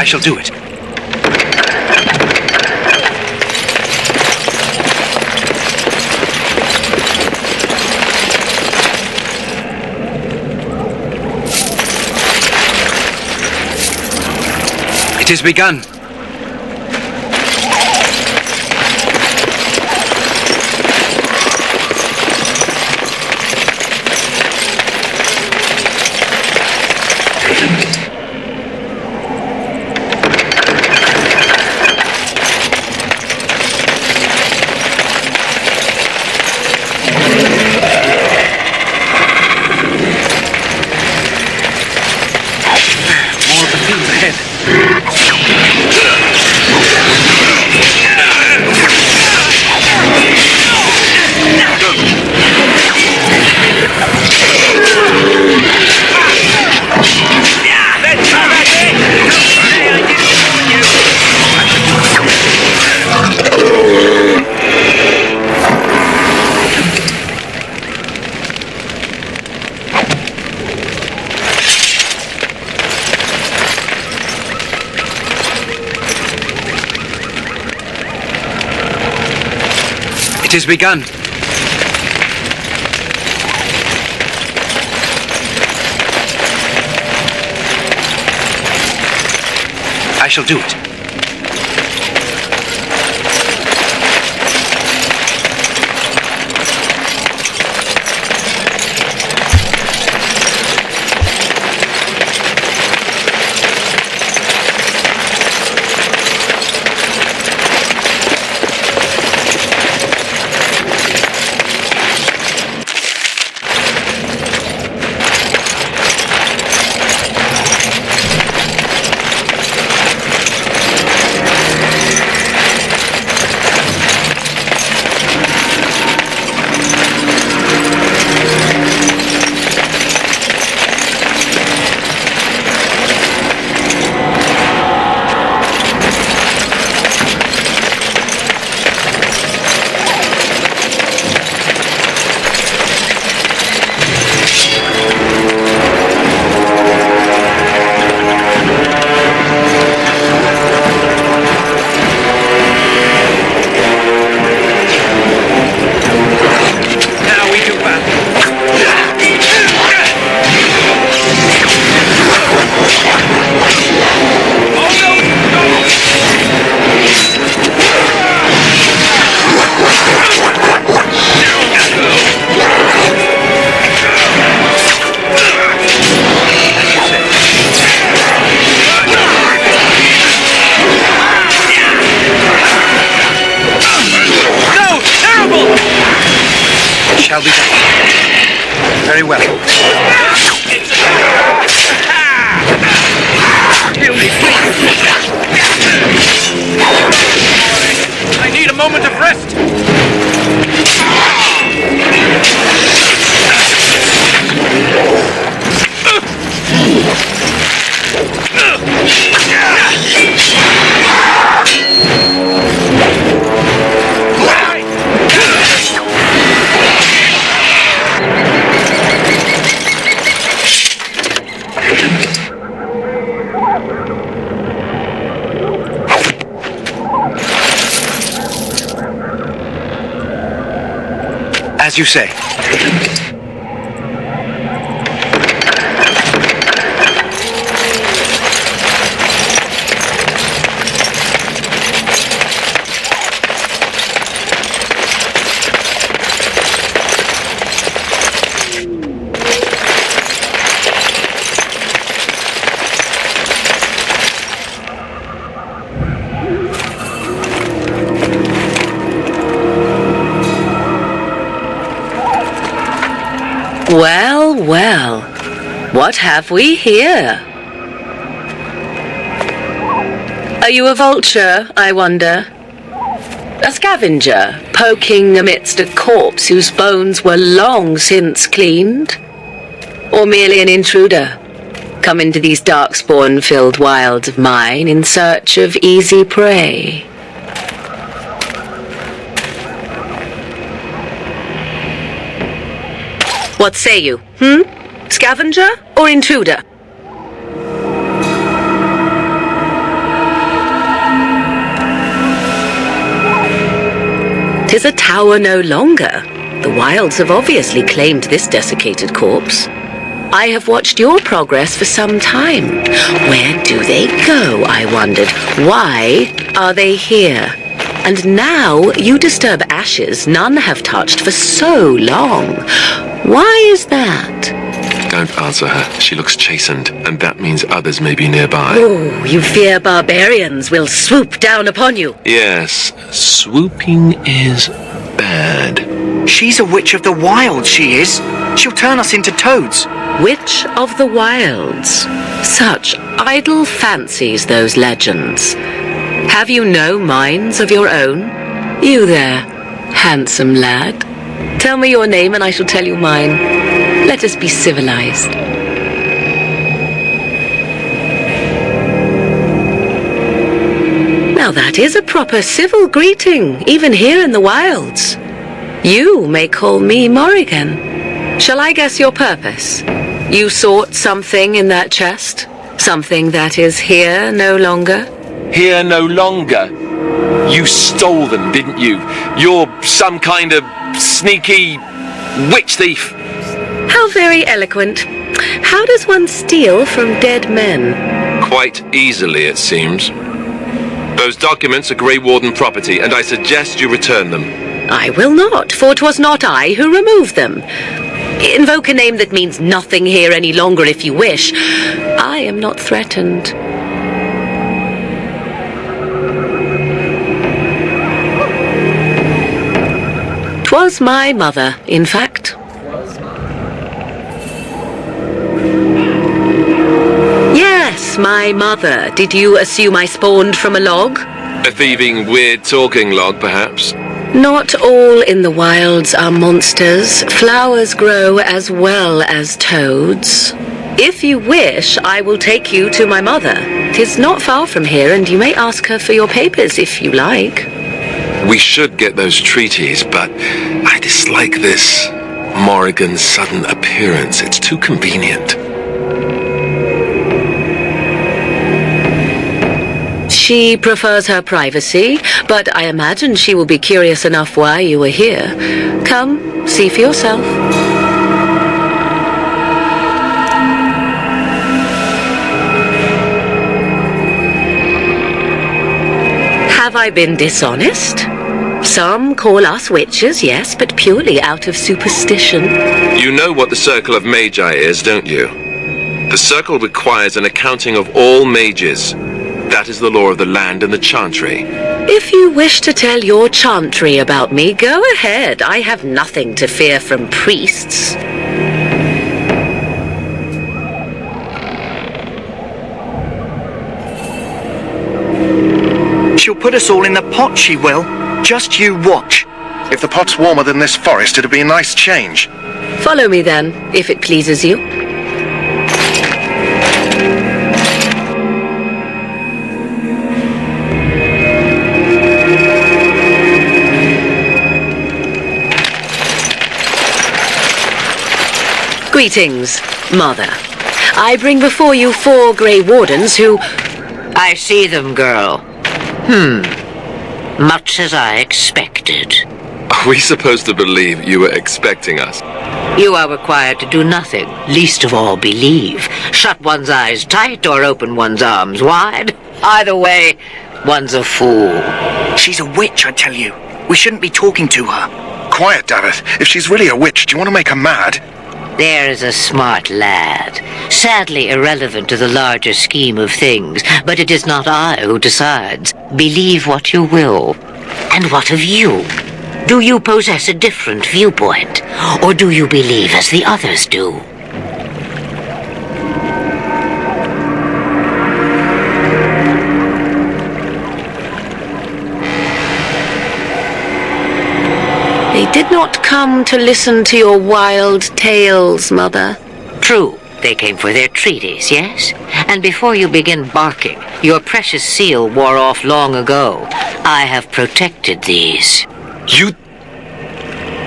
I shall do it. It has begun. It has begun. I shall do it. Shall be done. Very well. Kill me, please. I need a moment of rest. As you say. Well, well, what have we here? Are you a vulture, I wonder? A scavenger, poking amidst a corpse whose bones were long since cleaned? Or merely an intruder, come into these darkspawn-filled wilds of mine in search of easy prey? What say you, Scavenger or intruder? 'Tis a tower no longer. The wilds have obviously claimed this desiccated corpse. I have watched your progress for some time. Where do they go, I wondered. Why are they here? And now you disturb ashes none have touched for so long. Why is that? Don't answer her. She looks chastened, and that means others may be nearby. Oh, you fear barbarians will swoop down upon you. Yes, swooping is bad. She's a witch of the wild, she is. She'll turn us into toads. Witch of the Wilds. Such idle fancies, those legends. Have you no minds of your own? You there, handsome lad. Tell me your name and I shall tell you mine. Let us be civilized. Now that is a proper civil greeting, even here in the wilds. You may call me Morrigan. Shall I guess your purpose? You sought something in that chest? Something that is here no longer? Here no longer. You stole them, didn't you? You're some kind of sneaky witch thief. How very eloquent. How does one steal from dead men? Quite easily, it seems. Those documents are Grey Warden property, and I suggest you return them. I will not, for 'twas not I who removed them. Invoke a name that means nothing here any longer if you wish. I am not threatened. 'Twas my mother, in fact. Yes, my mother. Did you assume I spawned from a log? A thieving, weird-talking log, perhaps? Not all in the wilds are monsters. Flowers grow as well as toads. If you wish, I will take you to my mother. 'Tis not far from here, and you may ask her for your papers if you like. We should get those treaties, but I dislike this Morrigan's sudden appearance. It's too convenient. She prefers her privacy, but I imagine she will be curious enough why you are here. Come, see for yourself. Have I been dishonest? Some call us witches, yes, but purely out of superstition. You know what the Circle of Magi is, don't you? The Circle requires an accounting of all mages. That is the law of the land and the chantry. If you wish to tell your chantry about me, go ahead. I have nothing to fear from priests. She'll put us all in the pot, she will. Just you watch. If the pot's warmer than this forest, it'd be a nice change. Follow me then, if it pleases you. Greetings, Mother. I bring before you 4 Grey Wardens who... I see them, girl. Much as I expected. Are we supposed to believe you were expecting us? You are required to do nothing, least of all believe. Shut one's eyes tight or open one's arms wide. Either way, one's a fool. She's a witch, I tell you. We shouldn't be talking to her. Quiet, Dareth. If she's really a witch, do you want to make her mad? There is a smart lad, sadly irrelevant to the larger scheme of things, but it is not I who decides. Believe what you will. And what of you? Do you possess a different viewpoint, or do you believe as the others do? They did not come to listen to your wild tales, Mother. True, they came for their treaties, yes? And before you begin barking, your precious seal wore off long ago. I have protected these. You...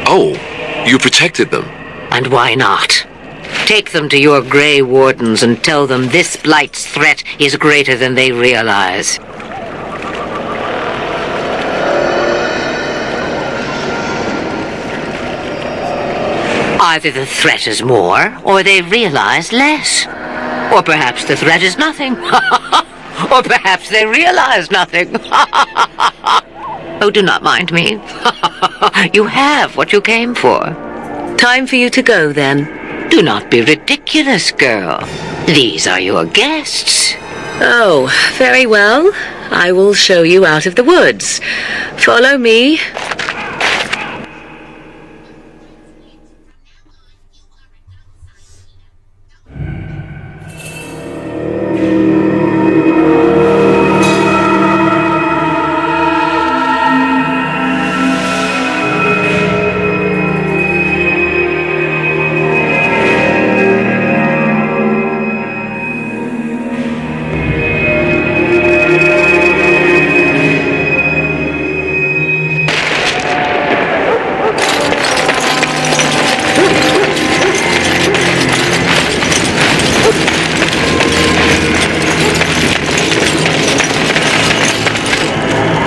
Oh, you protected them. And why not? Take them to your Grey Wardens and tell them this blight's threat is greater than they realize. Either the threat is more, or they realize less. Or perhaps the threat is nothing. Or perhaps they realize nothing. Oh, do not mind me. You have what you came for. Time for you to go, then. Do not be ridiculous, girl. These are your guests. Oh, very well. I will show you out of the woods. Follow me.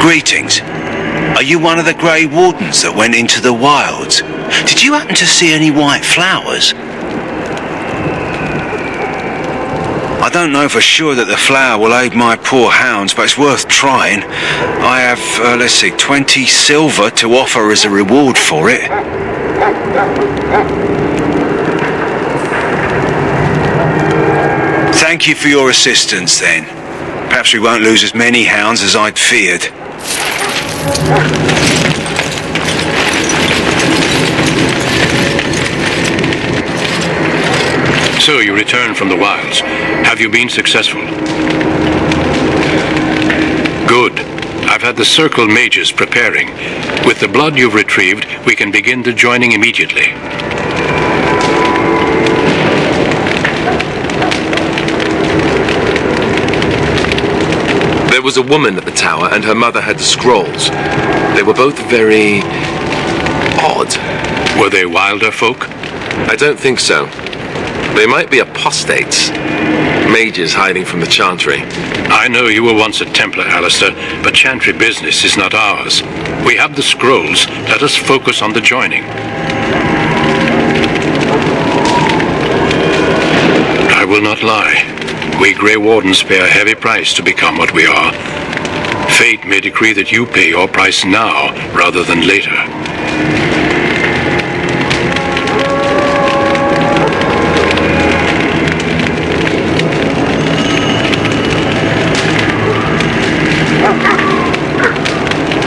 Greetings. Are you one of the Grey Wardens that went into the wilds? Did you happen to see any white flowers? I don't know for sure that the flower will aid my poor hounds, but it's worth trying. I have, 20 silver to offer as a reward for it. Thank you for your assistance, then. Perhaps we won't lose as many hounds as I'd feared. So you returned from the wilds. Have you been successful? Good. I've had the Circle mages preparing. With the blood you've retrieved, we can begin the joining immediately. There was a woman at the tower, and her mother had the scrolls. They were both very odd. Were they wilder folk? I don't think so. They might be apostates. Mages hiding from the Chantry. I know you were once a Templar, Alistair, but Chantry business is not ours. We have the scrolls. Let us focus on the joining. I will not lie. We Grey Wardens pay a heavy price to become what we are. Fate may decree that you pay your price now rather than later.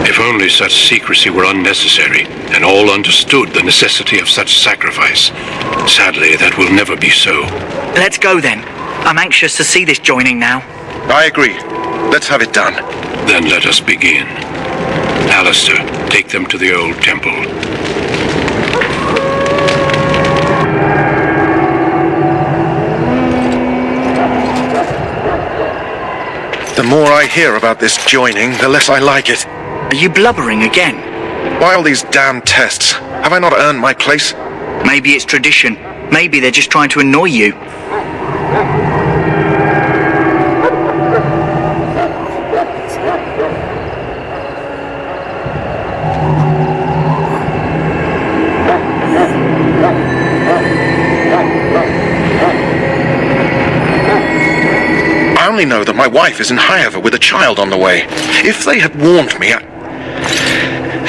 If only such secrecy were unnecessary, and all understood the necessity of such sacrifice. Sadly, that will never be so. Let's go then. I'm anxious to see this joining now. I agree. Let's have it done. Then let us begin. Alistair, take them to the old temple. The more I hear about this joining, the less I like it. Are you blubbering again? Why all these damn tests? Have I not earned my place? Maybe it's tradition. Maybe they're just trying to annoy you. I only know that my wife is in Highover with a child on the way. If they had warned me,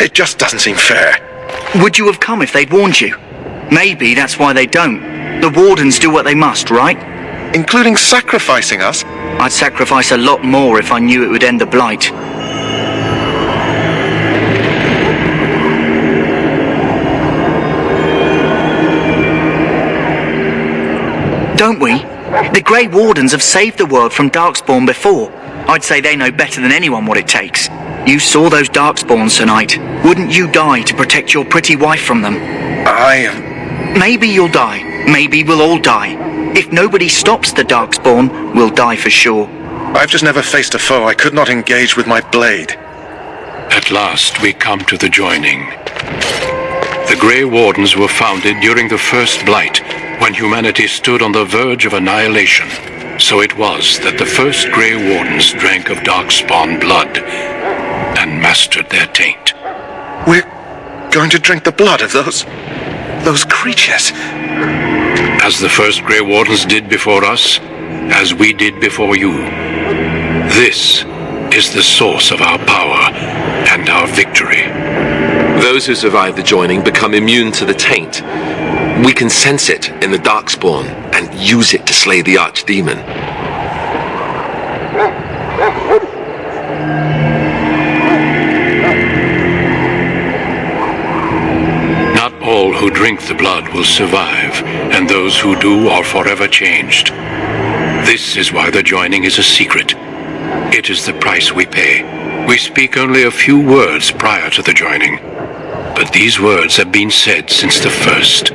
it just doesn't seem fair. Would you have come if they'd warned you? Maybe that's why they don't. The Wardens do what they must, right? Including sacrificing us? I'd sacrifice a lot more if I knew it would end the Blight. Don't we? The Grey Wardens have saved the world from Darkspawn before. I'd say they know better than anyone what it takes. You saw those Darkspawns tonight. Wouldn't you die to protect your pretty wife from them? Maybe you'll die. Maybe we'll all die. If nobody stops the Darkspawn, we'll die for sure. I've just never faced a foe I could not engage with my blade. At last we come to the joining. The Grey Wardens were founded during the First Blight, when humanity stood on the verge of annihilation. So it was that the first Grey Wardens drank of Darkspawn blood and mastered their taint. We're going to drink the blood of those those creatures. As the first Grey Wardens did before us, as we did before you. This is the source of our power and our victory. Those who survive the joining become immune to the taint. We can sense it in the Darkspawn and use it to slay the Archdemon. Not all who drink the blood will survive, and those who do are forever changed. This is why the joining is a secret. It is the price we pay. We speak only a few words prior to the joining, but these words have been said since the first.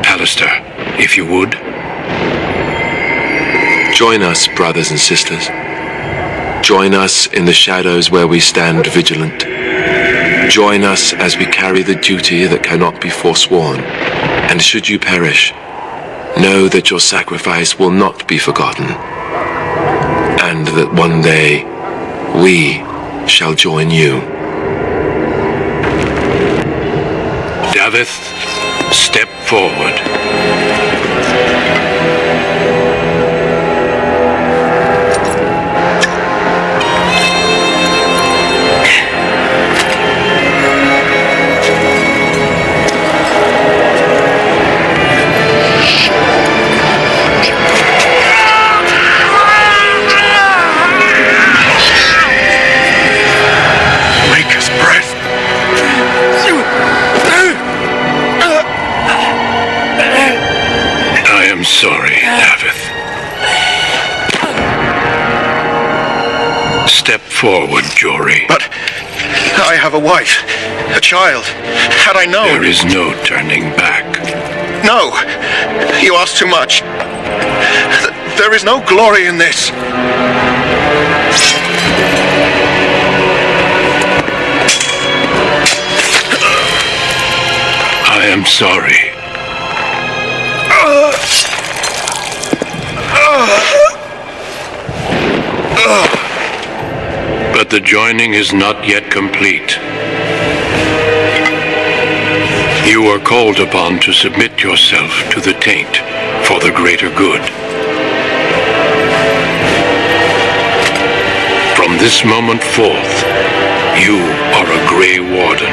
Alistair, if you would. Join us, brothers and sisters. Join us in the shadows where we stand vigilant. Join us as we carry the duty that cannot be forsworn. And should you perish, know that your sacrifice will not be forgotten. And that one day, we shall join you. Davith, step forward. Maker's breath. I am sorry, Davith. Step forward, Jory. But I have a wife, a child. Had I known... There is no turning back. No! You ask too much. There is no glory in this. I am sorry. But the joining is not yet complete. You are called upon to submit yourself to the taint for the greater good. From this moment forth, you are a Grey Warden.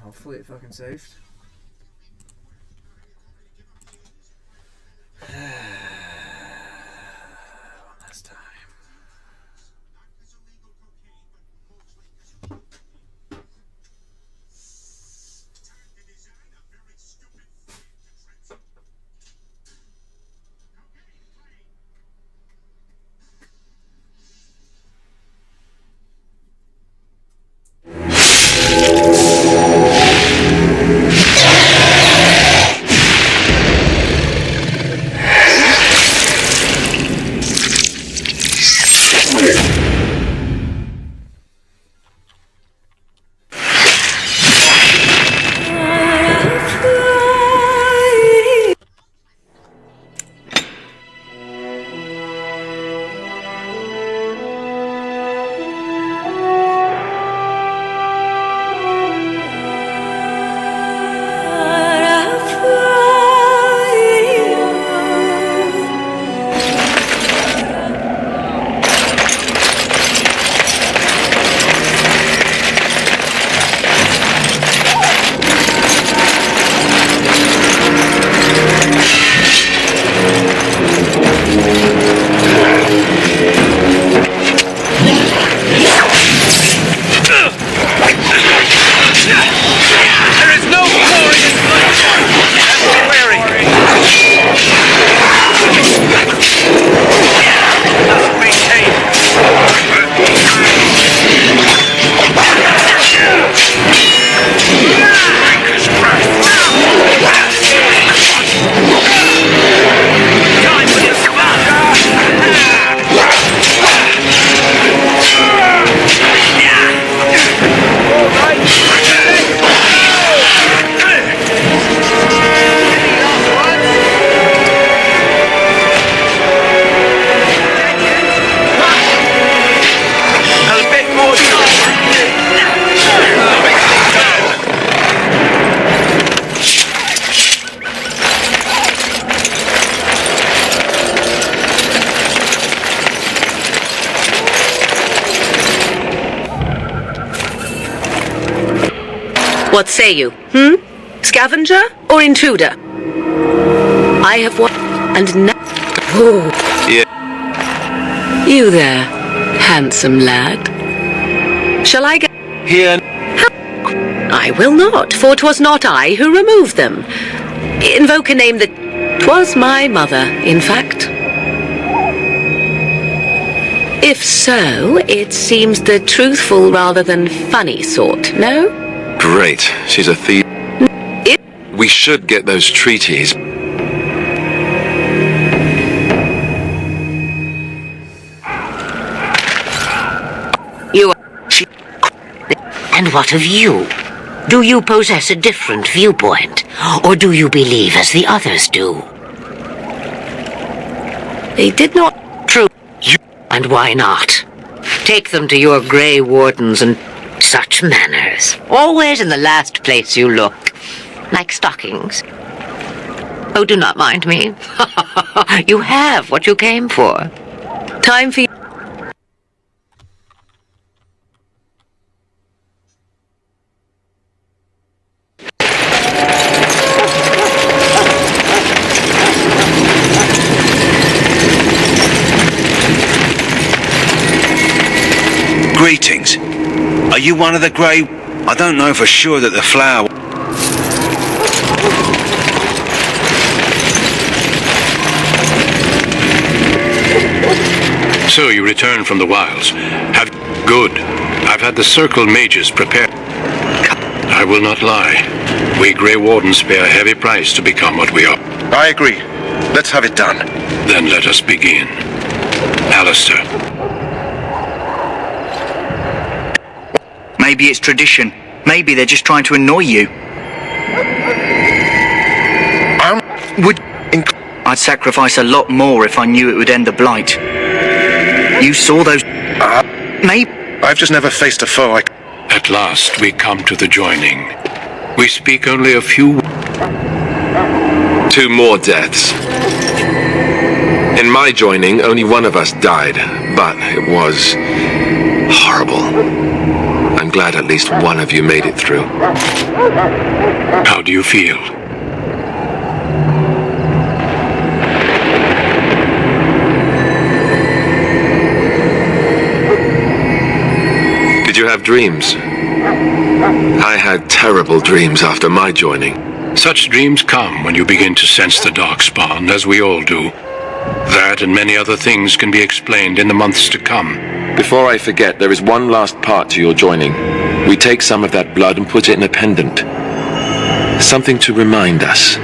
Hopefully it fucking saved. One last time. What say you? Scavenger or intruder? I have one, and now... Oh. Yeah. You there, handsome lad. Shall I get... Here. I will not, for 'twas not I who removed them. Invoke a name that... 'twas my mother, in fact. If so, it seems the truthful rather than funny sort, no? Great. She's a thief. We should get those treaties. You are... And what of you? Do you possess a different viewpoint? Or do you believe as the others do? They did not... True. And why not? Take them to your Grey Wardens and such manners. Always in the last place you look. Like stockings. Oh, do not mind me. You have what you came for. Time for you... Greetings. Are you one of the Grey... I don't know for sure that the flower... So you return from the wilds. Have... Good. I've had the Circle mages prepare. I will not lie. We Grey Wardens pay a heavy price to become what we are. I agree. Let's have it done. Then let us begin. Alistair. Maybe it's tradition. Maybe they're just trying to annoy you. I'd sacrifice a lot more if I knew it would end the blight. You saw those... Maybe... I've just never faced a foe I... At last we come to the joining. We speak only a few... 2 more deaths. In my joining, only one of us died, but it was horrible. I'm glad at least one of you made it through. How do you feel? Did you have dreams? I had terrible dreams after my joining. Such dreams come when you begin to sense the Darkspawn, as we all do. That and many other things can be explained in the months to come. Before I forget, there is one last part to your joining. We take some of that blood and put it in a pendant. Something to remind us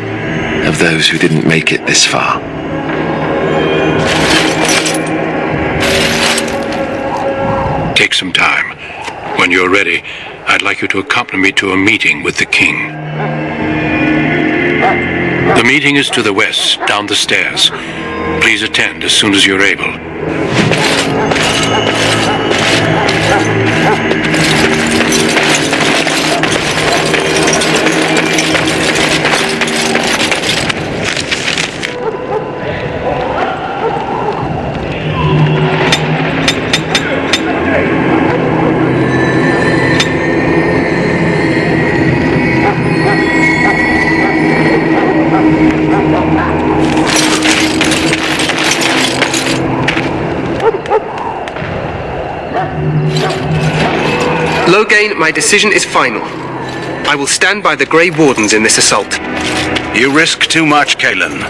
of those who didn't make it this far. Take some time. When you're ready, I'd like you to accompany me to a meeting with the king. The meeting is to the west, down the stairs. Please attend as soon as you're able. Loghain, my decision is final. I will stand by the Grey Wardens in this assault. You risk too much, Kalen.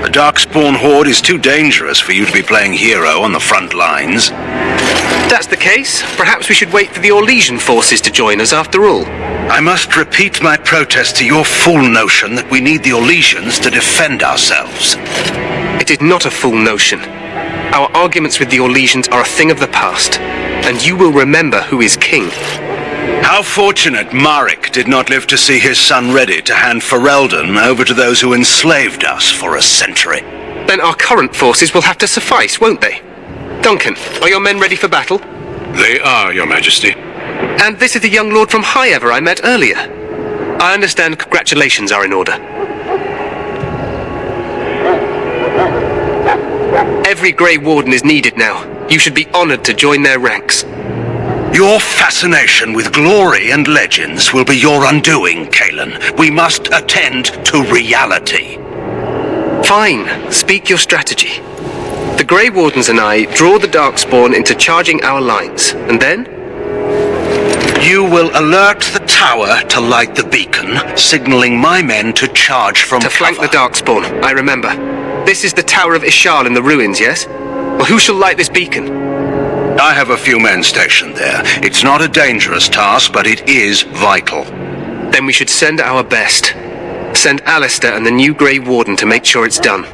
The Darkspawn Horde is too dangerous for you to be playing hero on the front lines. If that's the case, perhaps we should wait for the Orlesian forces to join us after all. I must repeat my protest to your fool notion that we need the Orlesians to defend ourselves. It is not a fool notion. Our arguments with the Orlesians are a thing of the past, and you will remember who is king. How fortunate Marek did not live to see his son ready to hand Ferelden over to those who enslaved us for a century. Then our current forces will have to suffice, won't they? Duncan, are your men ready for battle? They are, Your Majesty. And this is the young lord from Highever I met earlier. I understand congratulations are in order. Every Grey Warden is needed now. You should be honored to join their ranks. Your fascination with glory and legends will be your undoing, Kalen. We must attend to reality. Fine. Speak your strategy. The Grey Wardens and I draw the Darkspawn into charging our lines, and then? You will alert the tower to light the beacon, signaling my men to charge from To flank the cover. Darkspawn, I remember. This is the Tower of Ishal in the ruins, yes? Well, who shall light this beacon? I have a few men stationed there. It's not a dangerous task, but it is vital. Then we should send our best. Send Alistair and the new Grey Warden to make sure it's done.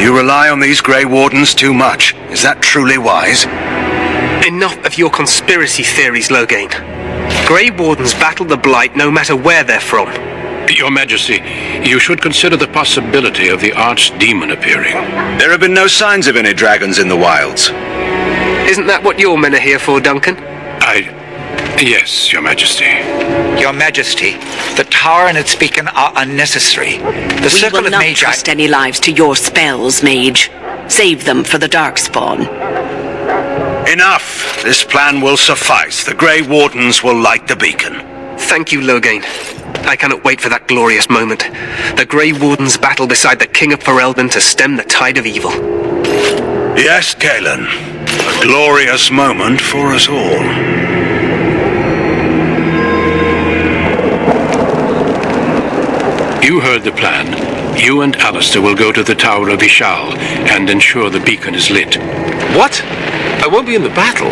You rely on these Grey Wardens too much. Is that truly wise? Enough of your conspiracy theories, Loghain. Grey Wardens battle the Blight no matter where they're from. Your Majesty, you should consider the possibility of the archdemon appearing. There have been no signs of any dragons in the wilds. Isn't that what your men are here for, Duncan? Yes, Your Majesty. Your Majesty, the tower and its beacon are unnecessary. The We circle will of not Magi... trust any lives to your spells, Mage. Save them for the Darkspawn. Enough! This plan will suffice. The Grey Wardens will light the beacon. Thank you, Loghain. I cannot wait for that glorious moment. The Grey Wardens battle beside the King of Ferelden to stem the tide of evil. Yes, Kalen. A glorious moment for us all. You heard the plan. You and Alistair will go to the Tower of Ishal and ensure the beacon is lit. What? I won't be in the battle.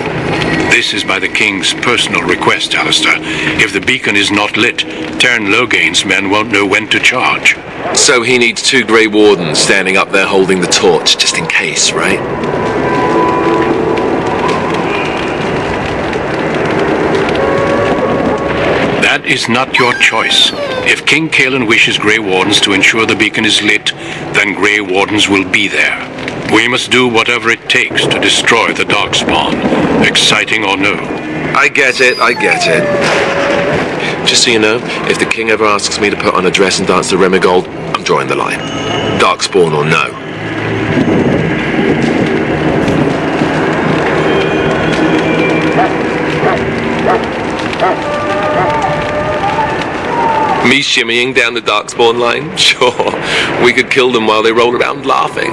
This is by the King's personal request, Alistair. If the beacon is not lit, Tern Loghain's men won't know when to charge. So he needs 2 Grey Wardens standing up there holding the torch, just in case, right? That is not your choice. If King Kalen wishes Grey Wardens to ensure the beacon is lit, then Grey Wardens will be there. We must do whatever it takes to destroy the Darkspawn, exciting or no. I get it. Just so you know, if the king ever asks me to put on a dress and dance to Remigold, I'm drawing the line. Darkspawn or no. Me shimmying down the Darkspawn line? Sure. We could kill them while they roll around laughing.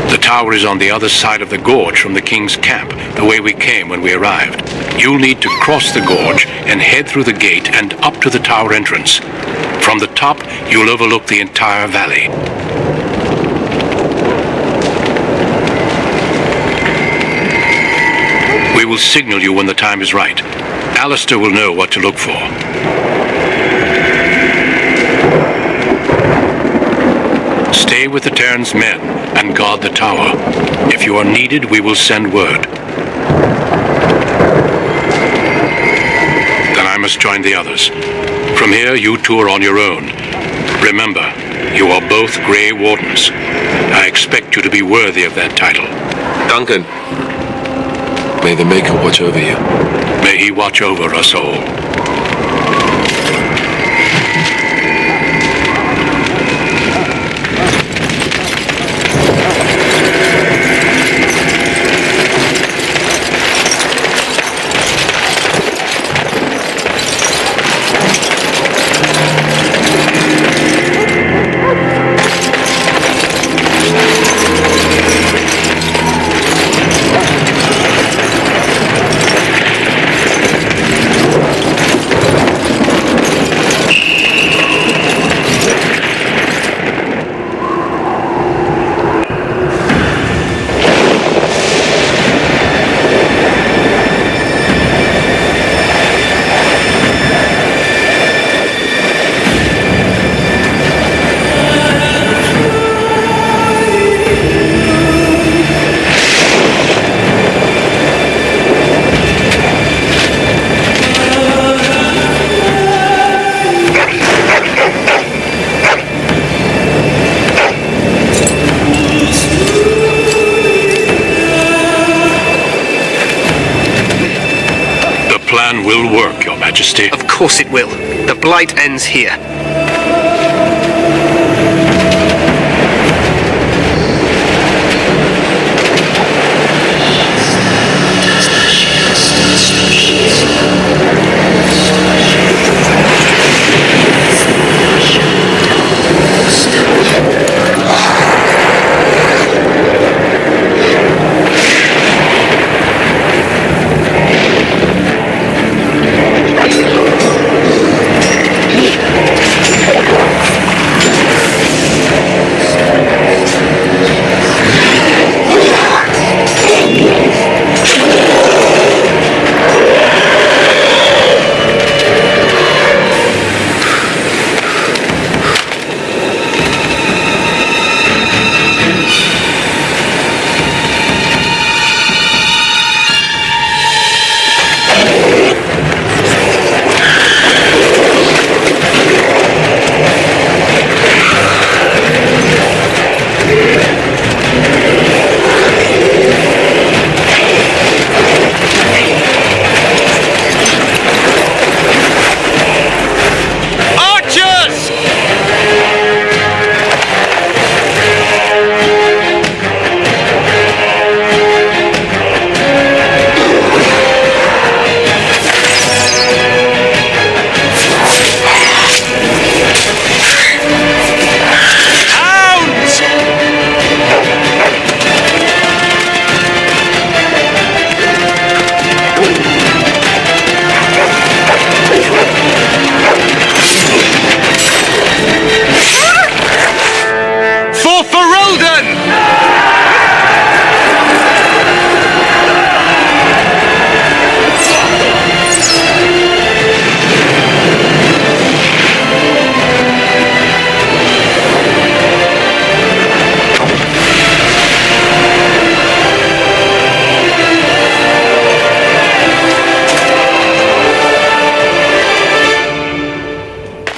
The tower is on the other side of the gorge from the King's camp, the way we came when we arrived. You'll need to cross the gorge and head through the gate and up to the tower entrance. From the top, you'll overlook the entire valley. We will signal you when the time is right. Alistair will know what to look for. Stay with the Terran's men and guard the tower. If you are needed, we will send word. Then I must join the others. From here, you two are on your own. Remember, you are both Grey Wardens. I expect you to be worthy of that title. Duncan, may the Maker watch over you. May he watch over us all. Majesty. Of course it will. The Blight ends here.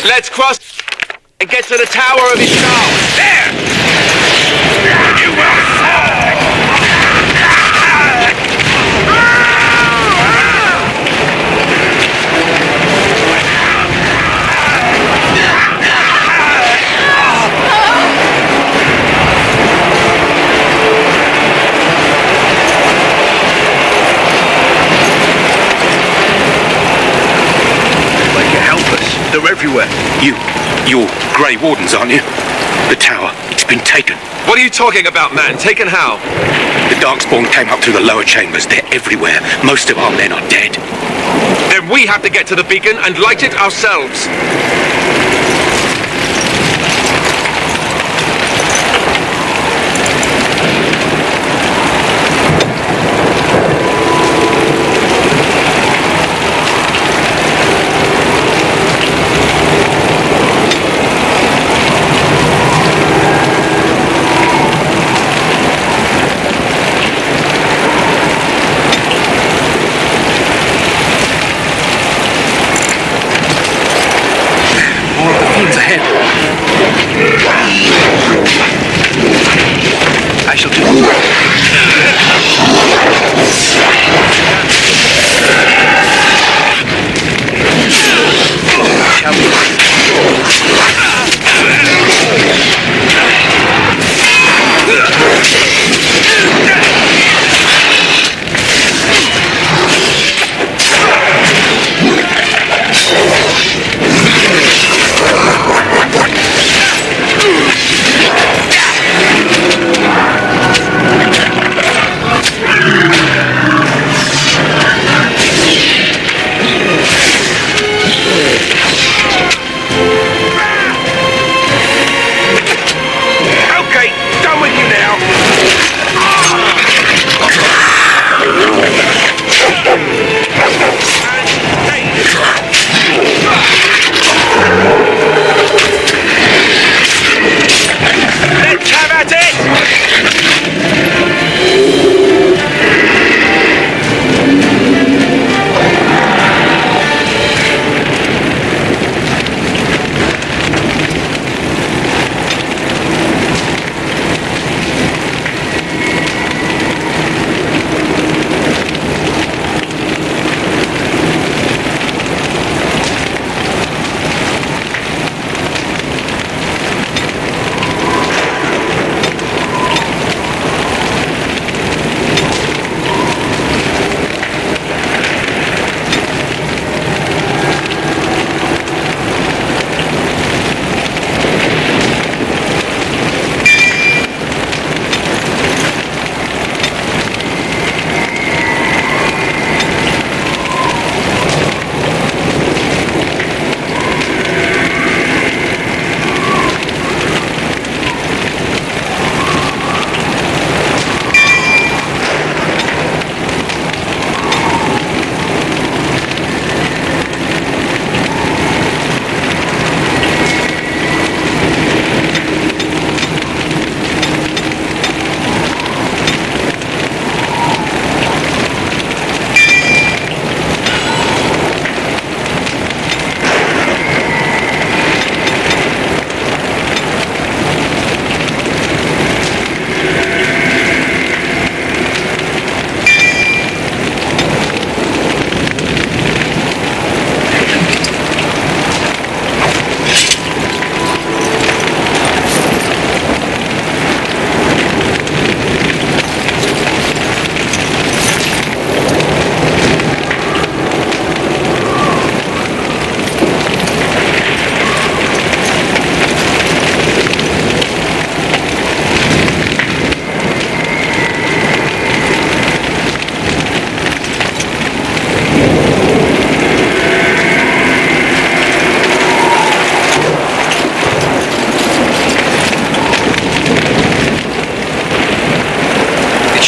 Let's cross and get to the tower of Ishtar. There! You will fall! They can help us. They're everywhere. You're Grey Wardens, aren't you? The tower, it's been taken. What are you talking about, man? Taken how? The Darkspawn came up through the lower chambers. They're everywhere. Most of our men are dead. Then we have to get to the beacon and light it ourselves.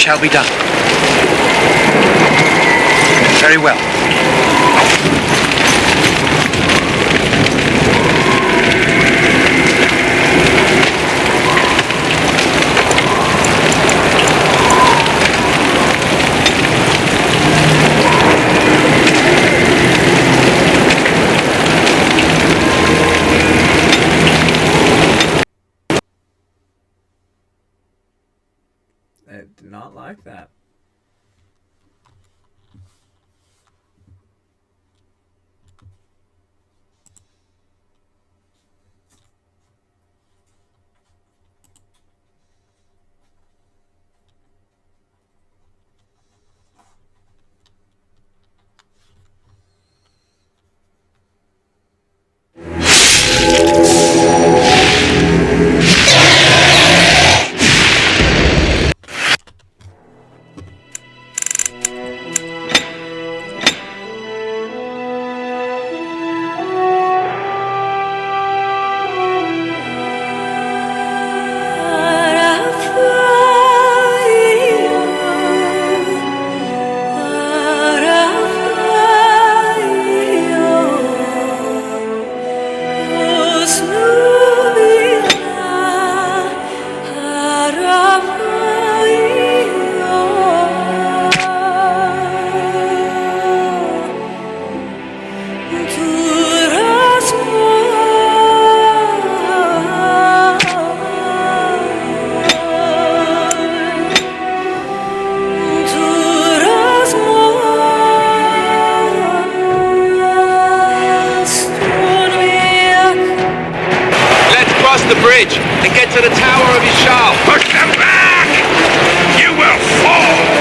shall be done. Very well. I do not like that. The bridge and get to the tower of Ishal. Push them back! You will fall!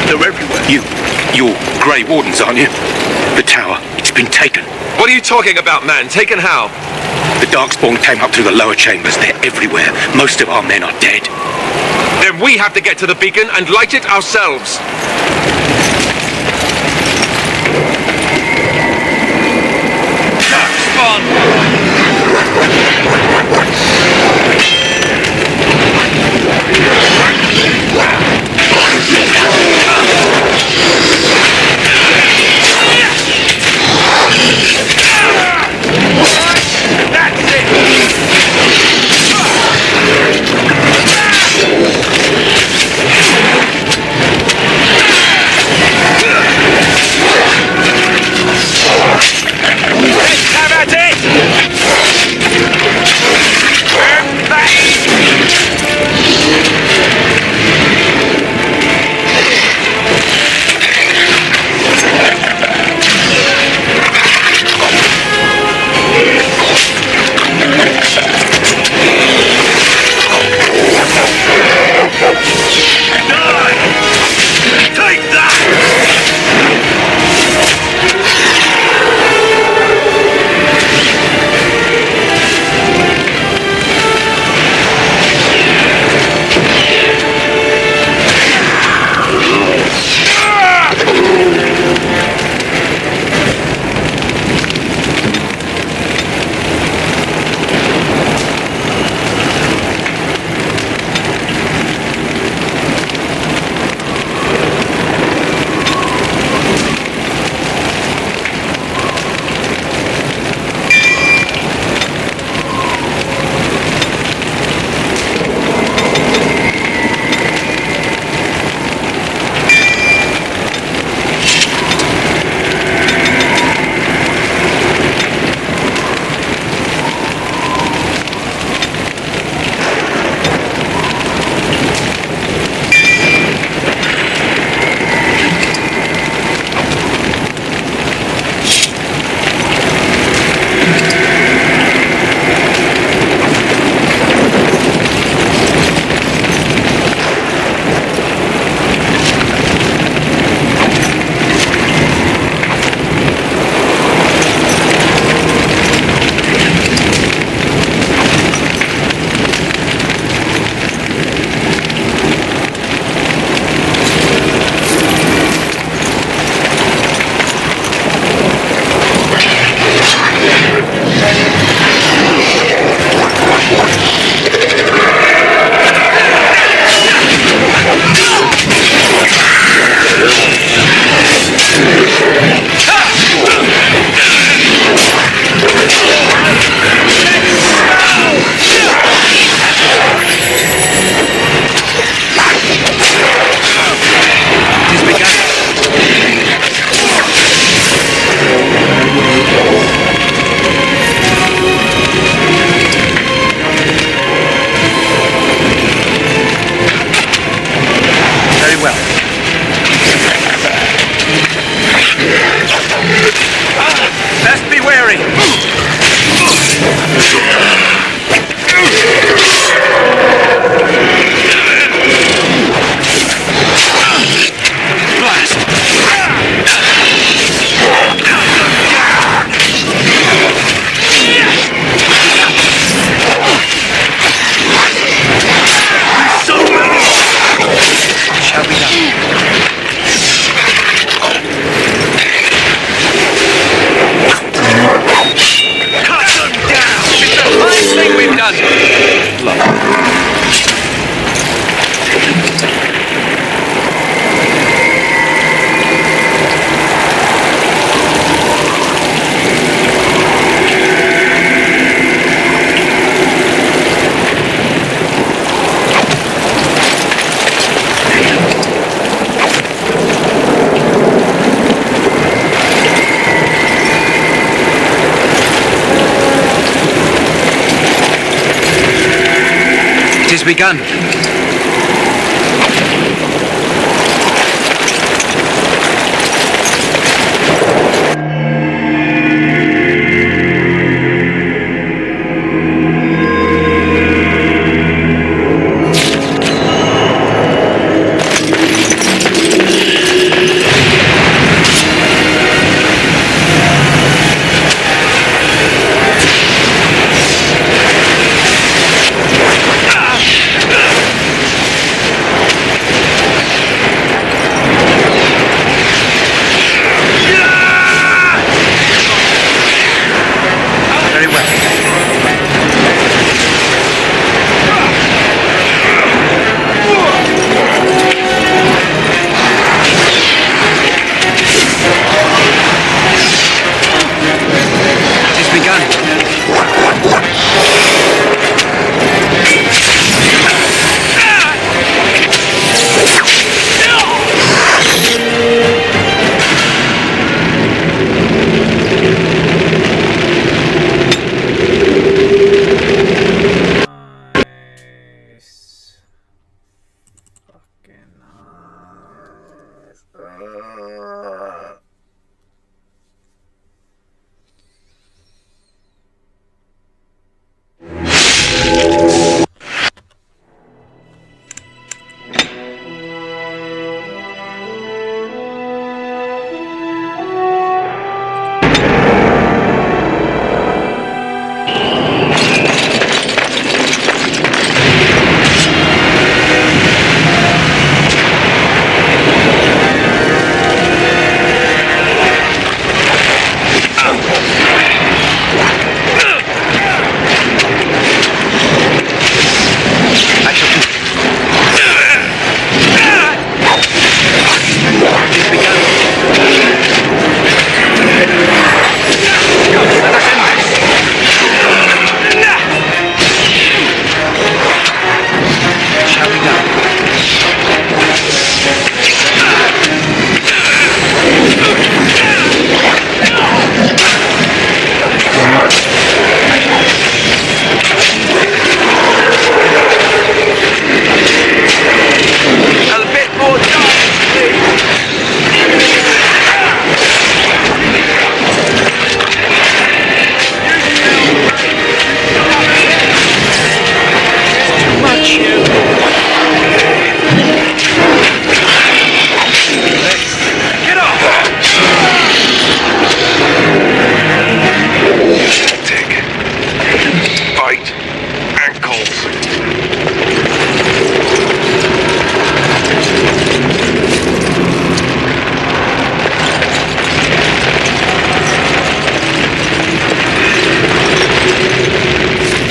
They're everywhere. You're Grey Wardens, aren't you? The tower, it's been taken. What are you talking about, man? Taken how? The Darkspawn came up through the lower chambers. They're everywhere. Most of our men are dead. Then we have to get to the beacon and light it ourselves. Darkspawn! That's it! 'Tis begun.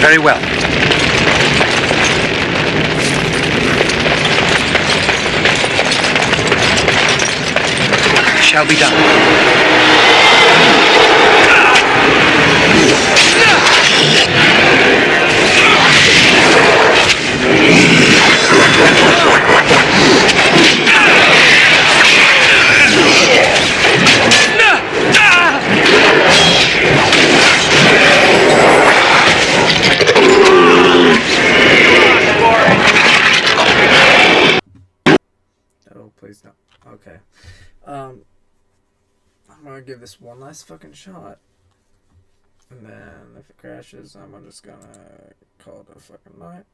Very well. Shall be done. Please no. Okay. I'm gonna give this one last fucking shot. And then if it crashes, I'm just gonna call it a fucking night.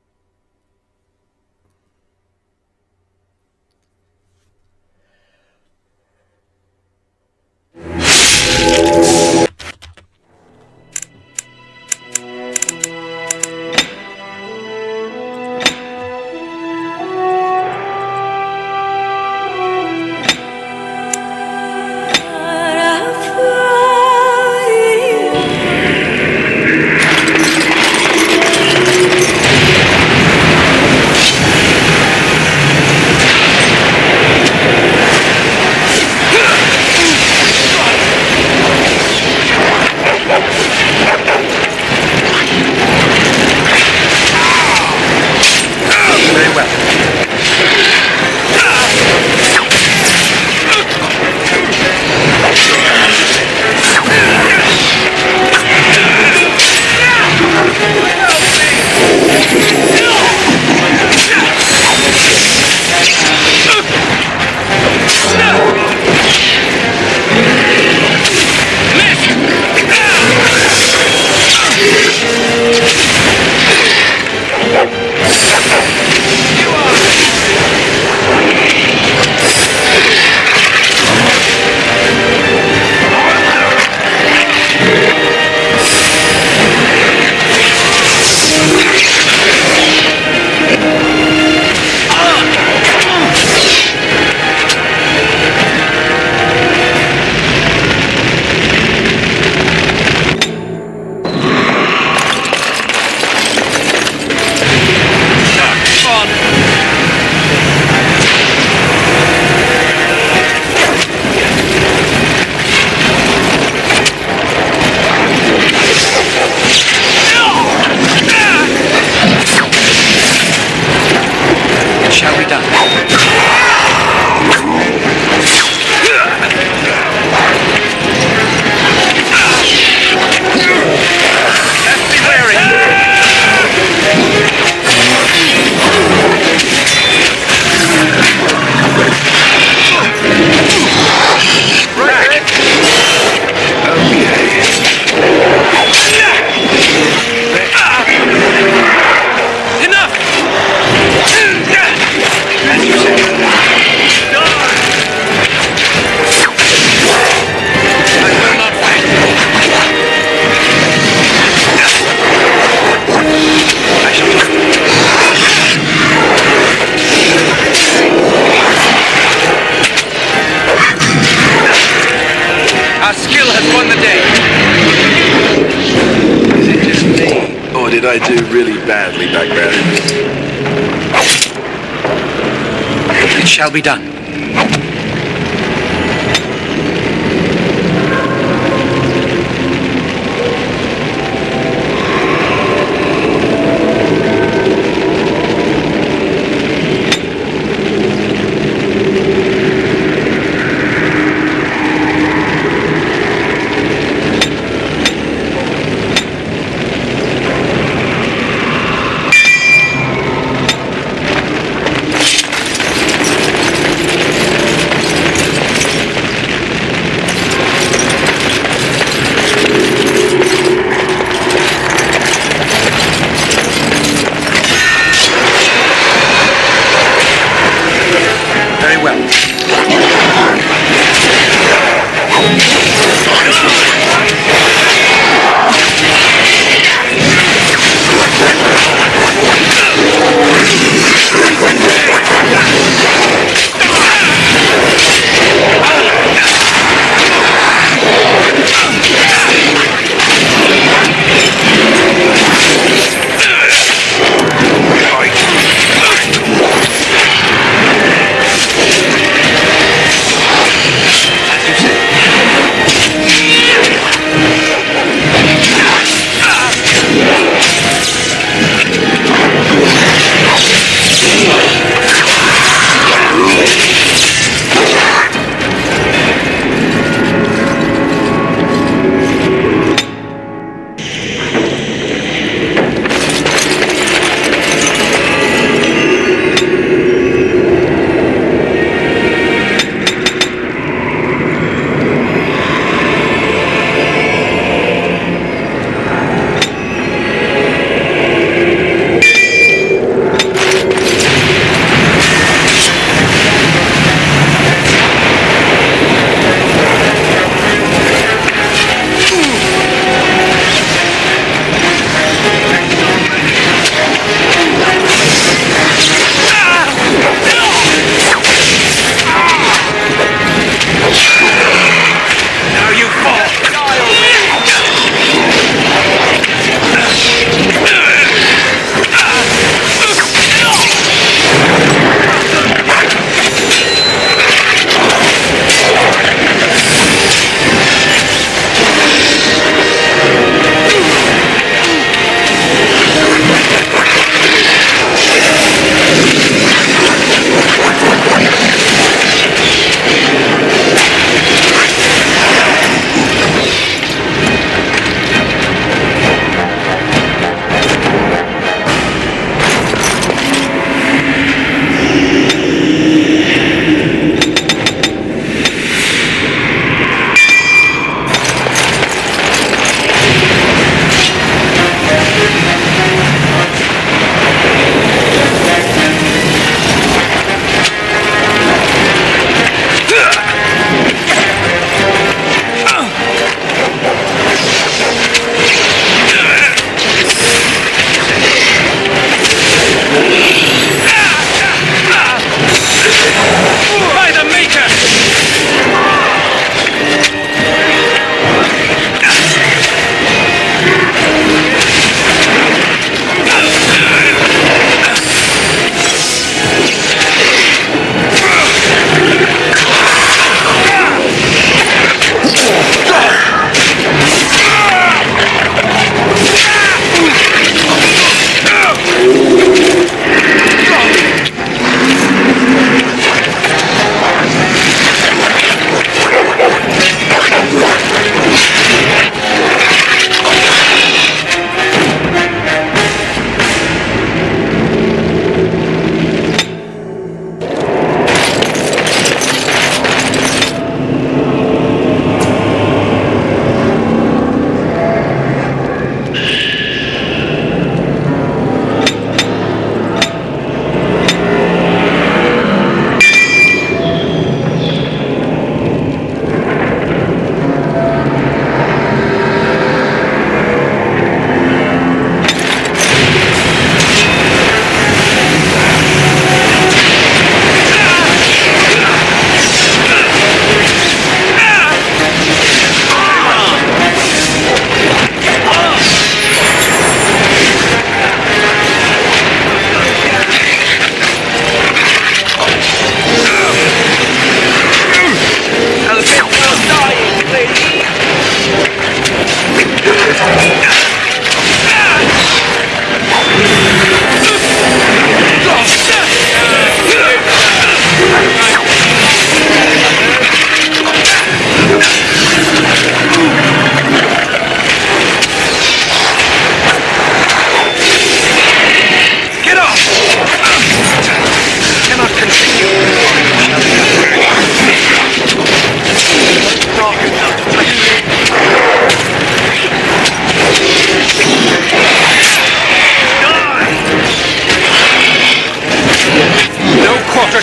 Or did I do really badly back there? It shall be done.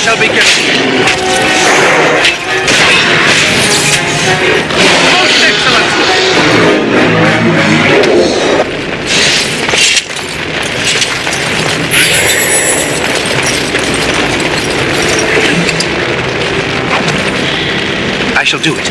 shall be given. Most excellent! I shall do it.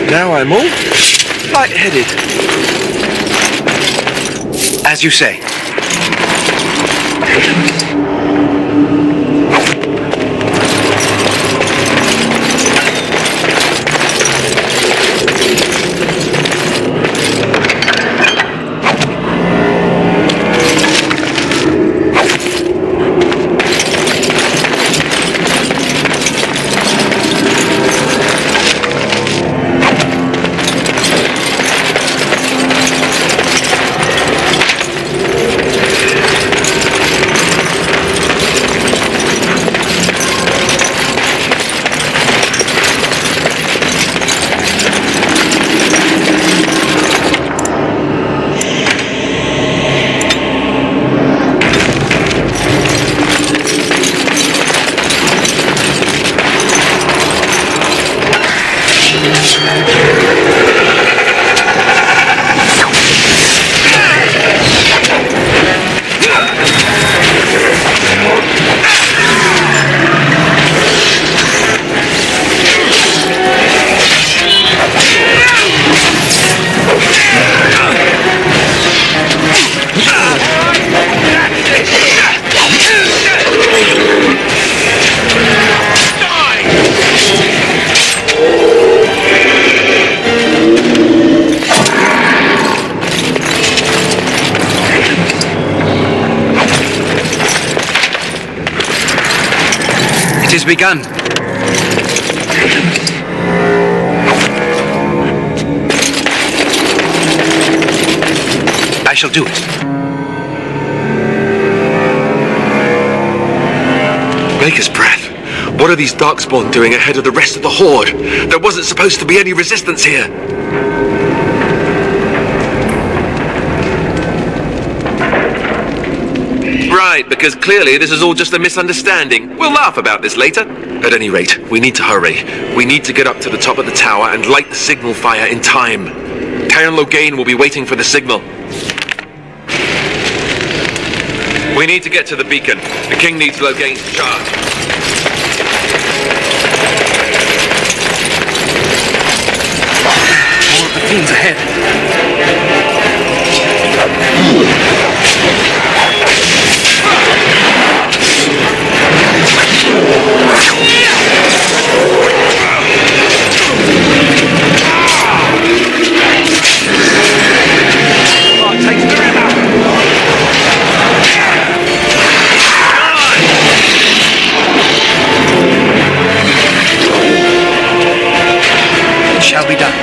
Now I'm all light-headed. As you say. It is begun. I shall do it. Maker's breath. What are these Darkspawn doing ahead of the rest of the Horde? There wasn't supposed to be any resistance here. Right, because clearly this is all just a misunderstanding. We'll laugh about this later. At any rate, we need to hurry. We need to get up to the top of the tower and light the signal fire in time. Cairn Logain will be waiting for the signal. We need to get to the beacon. The king needs Logain's charge. More of the fiends ahead. Shall be done.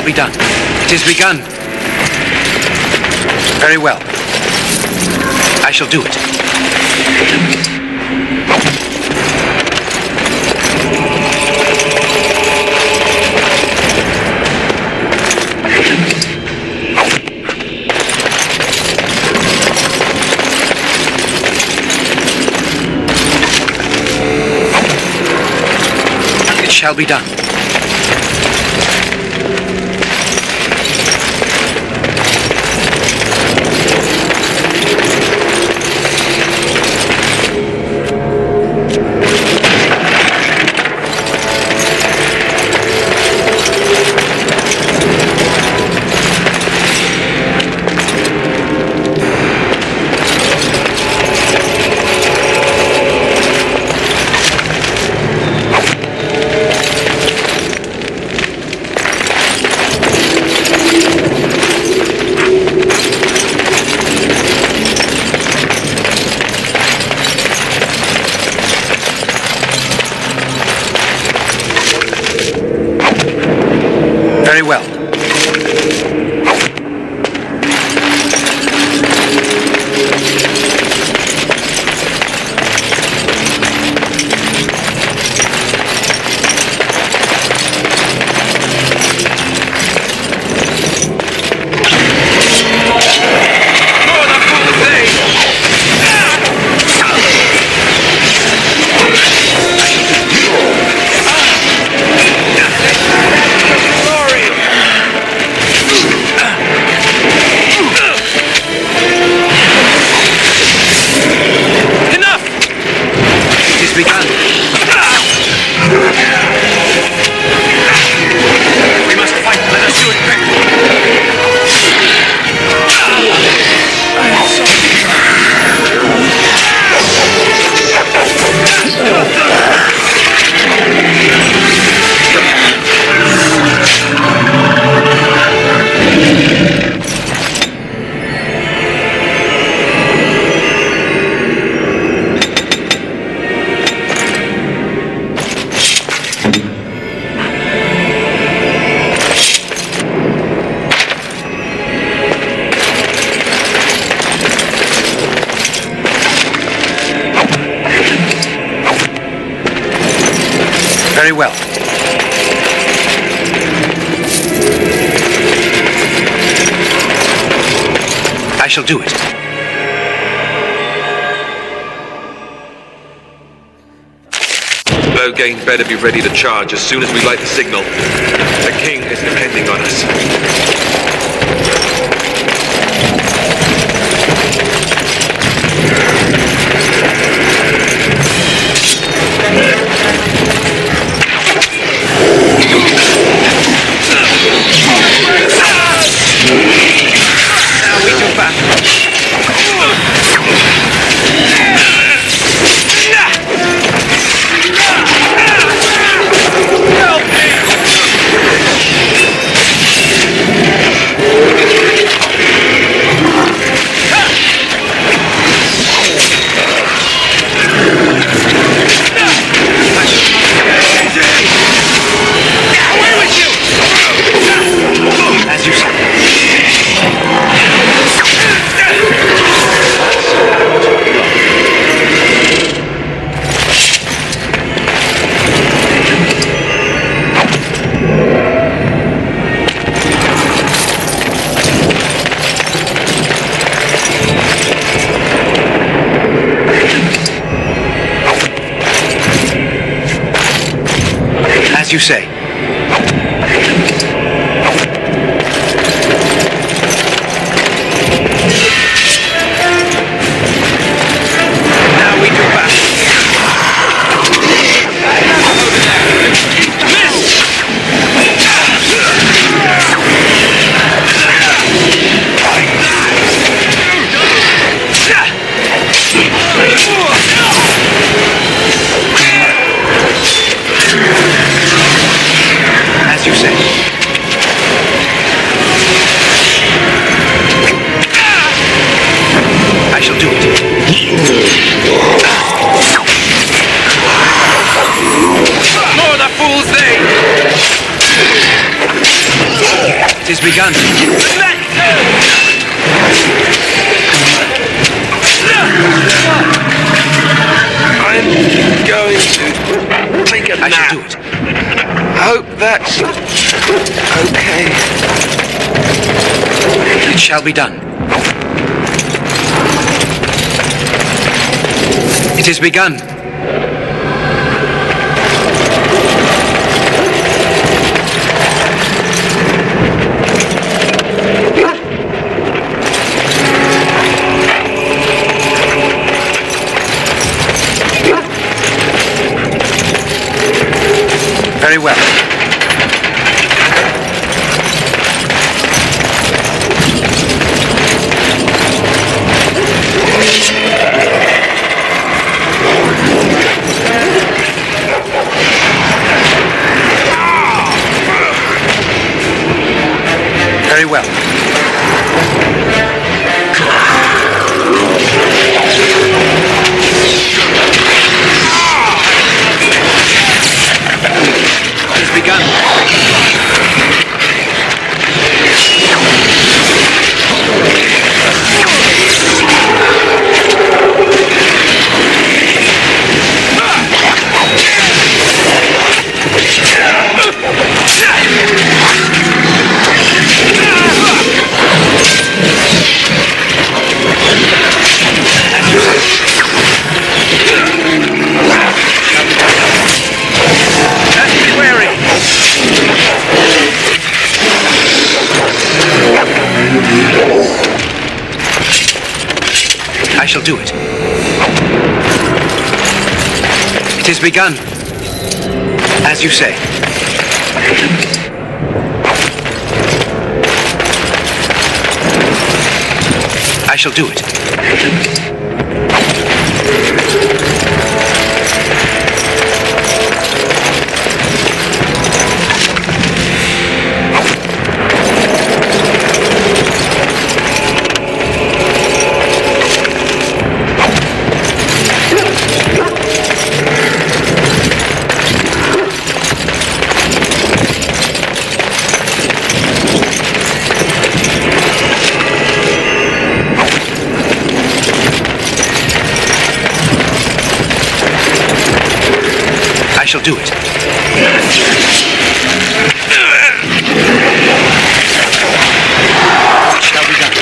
be done. It is begun. Very well. I shall do it. It shall be done. Very well. Very well. I shall do it. Loghain better be ready to charge as soon as we light the signal. The king is depending on us. Now we do battle. Help me! Away with you! As you say. As you say. Now we do battle. Miss! has begun. I'm going to take a nap. I shall do it. Hope that's okay. It shall be done. It has begun. Very well. Very well. It's begun. I shall do it. It has begun. As you say. I shall do it. I shall do it. It shall be done.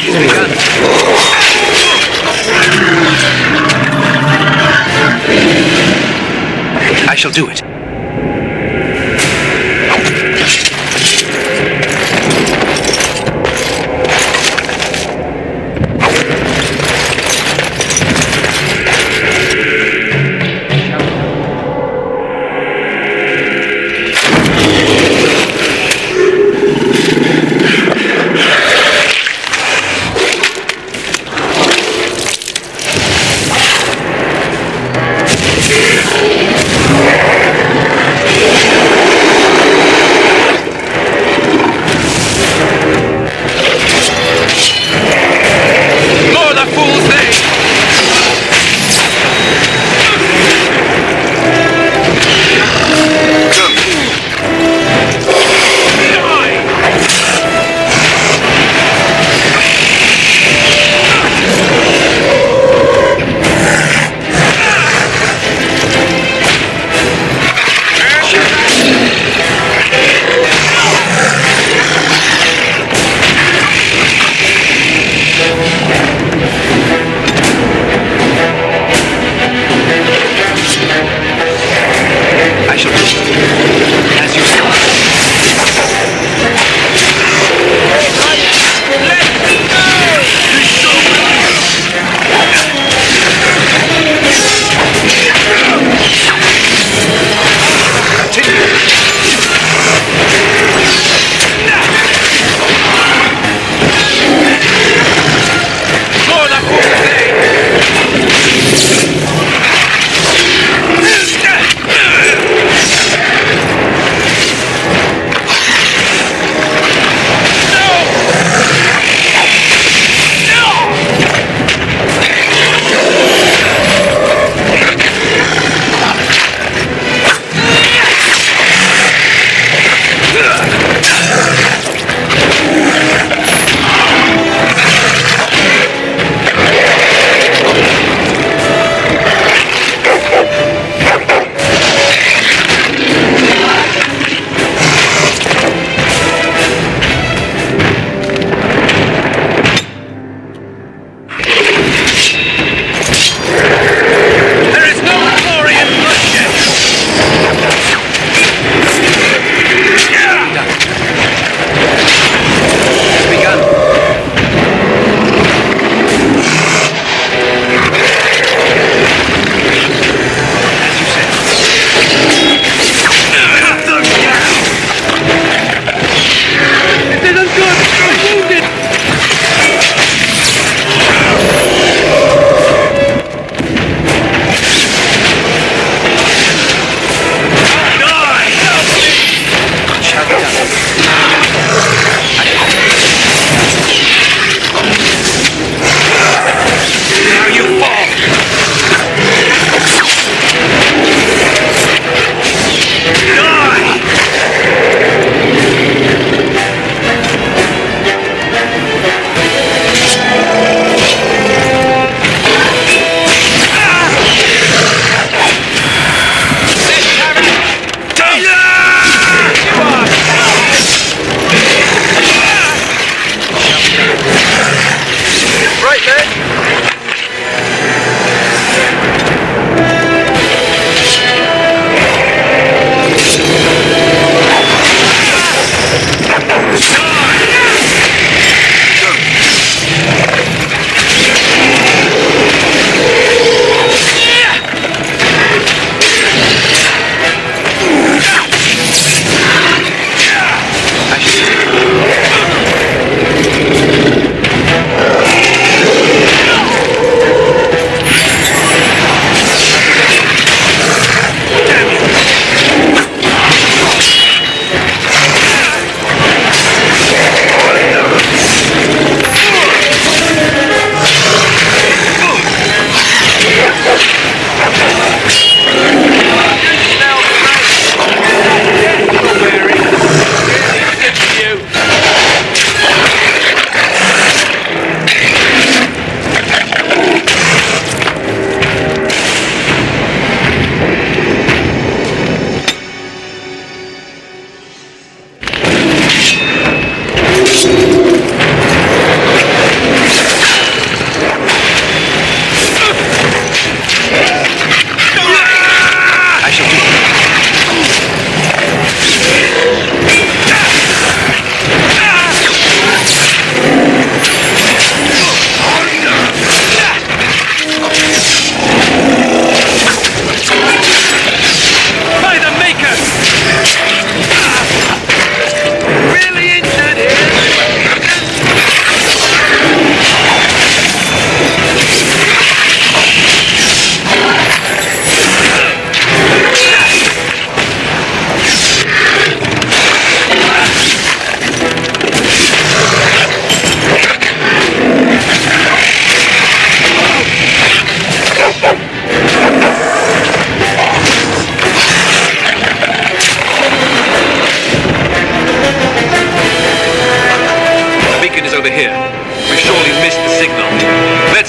It's begun. I shall do it.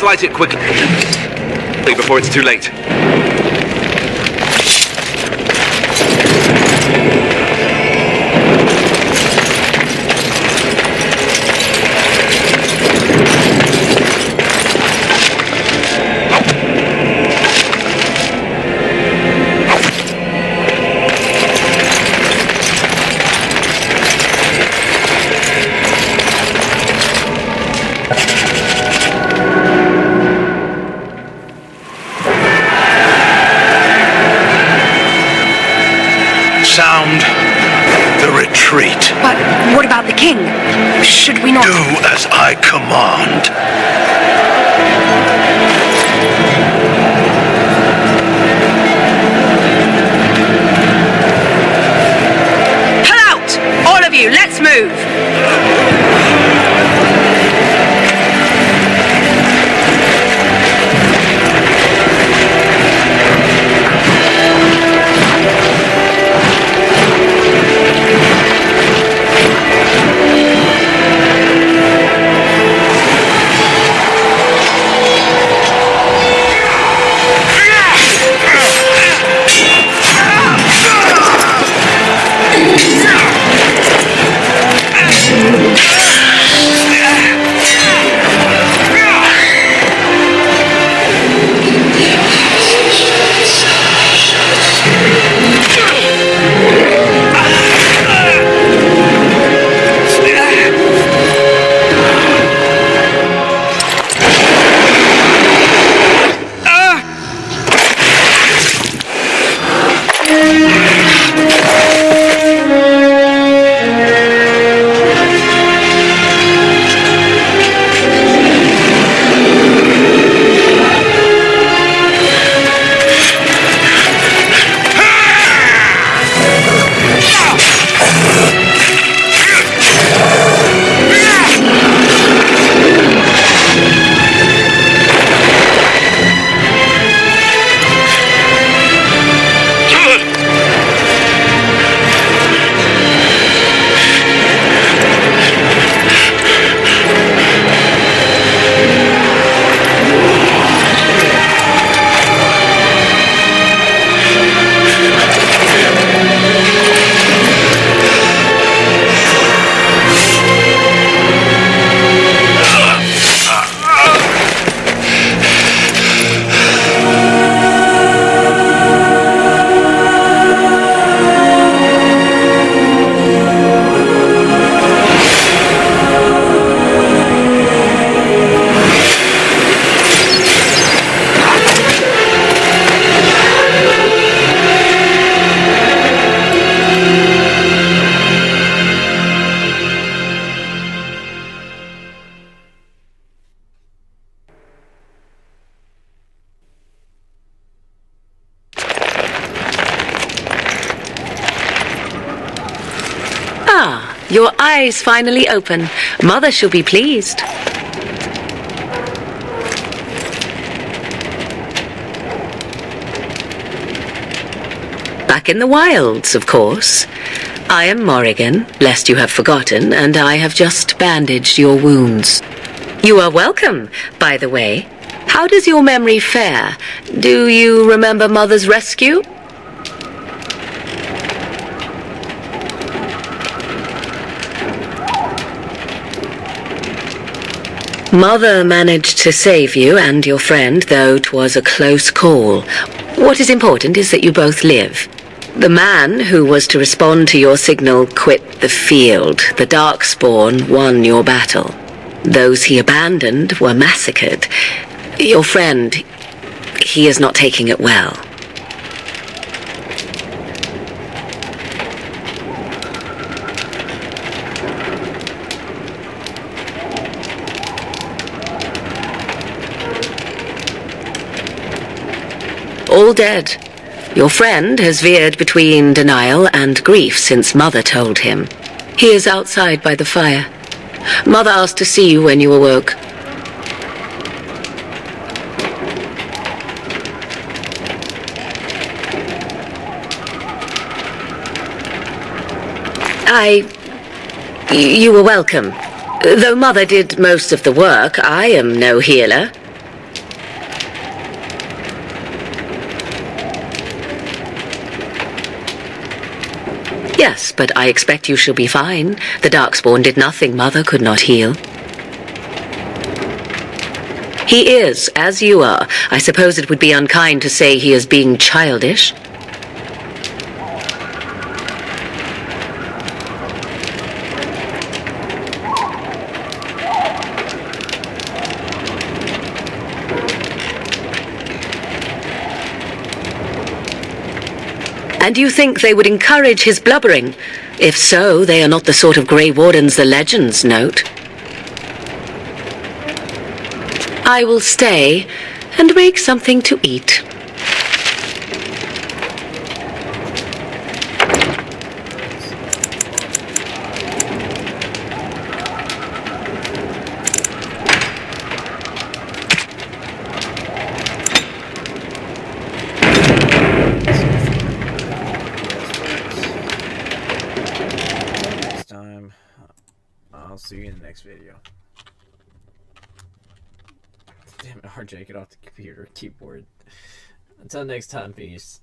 Light it quickly before it's too late. Sound the retreat. But what about the king? Should we not... Do as I command. Pull out! All of you, let's move! Your eyes finally open. Mother shall be pleased. Back in the wilds, of course. I am Morrigan, lest you have forgotten, and I have just bandaged your wounds. You are welcome, by the way. How does your memory fare? Do you remember Mother's rescue? Mother managed to save you and your friend, though 'twas a close call. What is important is that you both live. The man who was to respond to your signal quit the field. The Darkspawn won your battle. Those he abandoned were massacred. Your friend, he is not taking it well. All dead. Your friend has veered between denial and grief since Mother told him. He is outside by the fire. Mother asked to see you when you awoke. You were welcome. Though Mother did most of the work, I am no healer. Yes, but I expect you shall be fine. The Darkspawn did nothing Mother could not heal. He is, as you are. I suppose it would be unkind to say he is being childish. And you think they would encourage his blubbering? If so, they are not the sort of Grey Wardens the legends note. I will stay and make something to eat. I'll see you in the next video. Damn it, RJ, get off the computer keyboard. Until next time, peace.